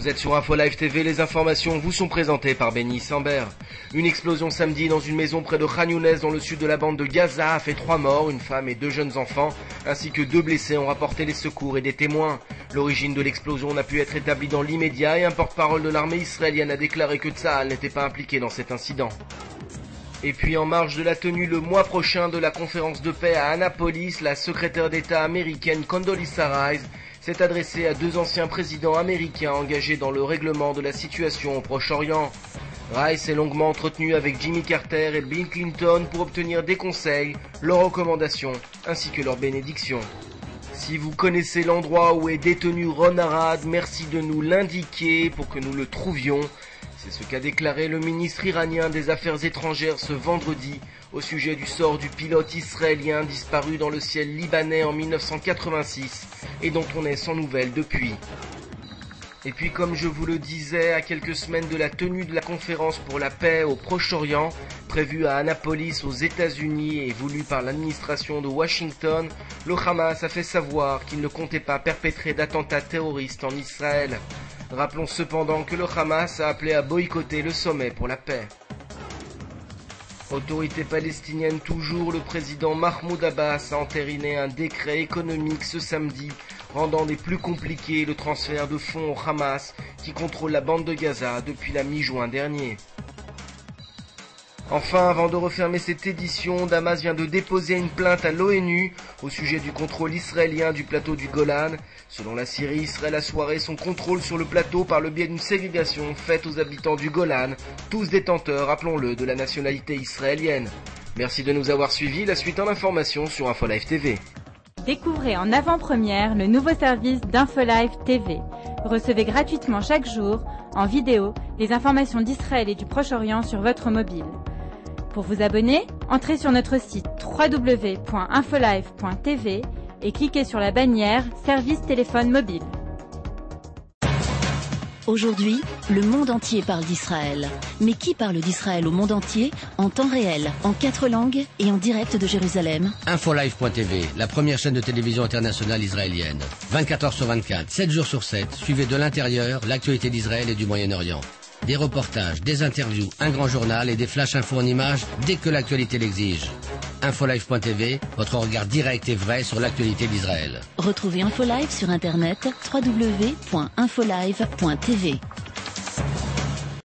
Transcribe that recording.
Vous êtes sur Info Live TV, les informations vous sont présentées par Benny Sambert. Une explosion samedi dans une maison près de Khan Younes dans le sud de la bande de Gaza a fait 3 morts, une femme et 2 jeunes enfants, ainsi que 2 blessés ont rapporté les secours et des témoins. L'origine de l'explosion n'a pu être établie dans l'immédiat et un porte-parole de l'armée israélienne a déclaré que Tsahal n'était pas impliqué dans cet incident. Et puis en marge de la tenue le mois prochain de la conférence de paix à Annapolis, la secrétaire d'État américaine Condoleezza Rice s'est adressée à 2 anciens présidents américains engagés dans le règlement de la situation au Proche-Orient. Rice s'est longuement entretenue avec Jimmy Carter et Bill Clinton pour obtenir des conseils, leurs recommandations ainsi que leurs bénédictions. Si vous connaissez l'endroit où est détenu Ron Arad, merci de nous l'indiquer pour que nous le trouvions. C'est ce qu'a déclaré le ministre iranien des Affaires étrangères ce vendredi au sujet du sort du pilote israélien disparu dans le ciel libanais en 1986 et dont on est sans nouvelles depuis. Et puis comme je vous le disais, à quelques semaines de la tenue de la conférence pour la paix au Proche-Orient, prévue à Annapolis aux États-Unis et voulue par l'administration de Washington, le Hamas a fait savoir qu'il ne comptait pas perpétrer d'attentats terroristes en Israël. Rappelons cependant que le Hamas a appelé à boycotter le sommet pour la paix. Autorité palestinienne toujours, le président Mahmoud Abbas a entériné un décret économique ce samedi, rendant des plus compliqués le transfert de fonds au Hamas, qui contrôle la bande de Gaza depuis la mi-juin dernier. Enfin, avant de refermer cette édition, Damas vient de déposer une plainte à l'ONU au sujet du contrôle israélien du plateau du Golan. Selon la Syrie, Israël a assoiré son contrôle sur le plateau par le biais d'une ségrégation faite aux habitants du Golan, tous détenteurs, rappelons-le, de la nationalité israélienne. Merci de nous avoir suivis, la suite en information sur Info Live TV. Découvrez en avant-première le nouveau service d'InfoLive TV. Recevez gratuitement chaque jour, en vidéo, les informations d'Israël et du Proche-Orient sur votre mobile. Pour vous abonner, entrez sur notre site www.infolive.tv et cliquez sur la bannière Service téléphone mobile. Aujourd'hui, le monde entier parle d'Israël. Mais qui parle d'Israël au monde entier, en temps réel, en 4 langues et en direct de Jérusalem? Infolive.tv, la première chaîne de télévision internationale israélienne. 24 heures sur 24, 7 jours sur 7, suivez de l'intérieur l'actualité d'Israël et du Moyen-Orient. Des reportages, des interviews, un grand journal et des flash infos en images dès que l'actualité l'exige. Infolive.tv, votre regard direct et vrai sur l'actualité d'Israël. Retrouvez InfoLive sur internet www.infolive.tv.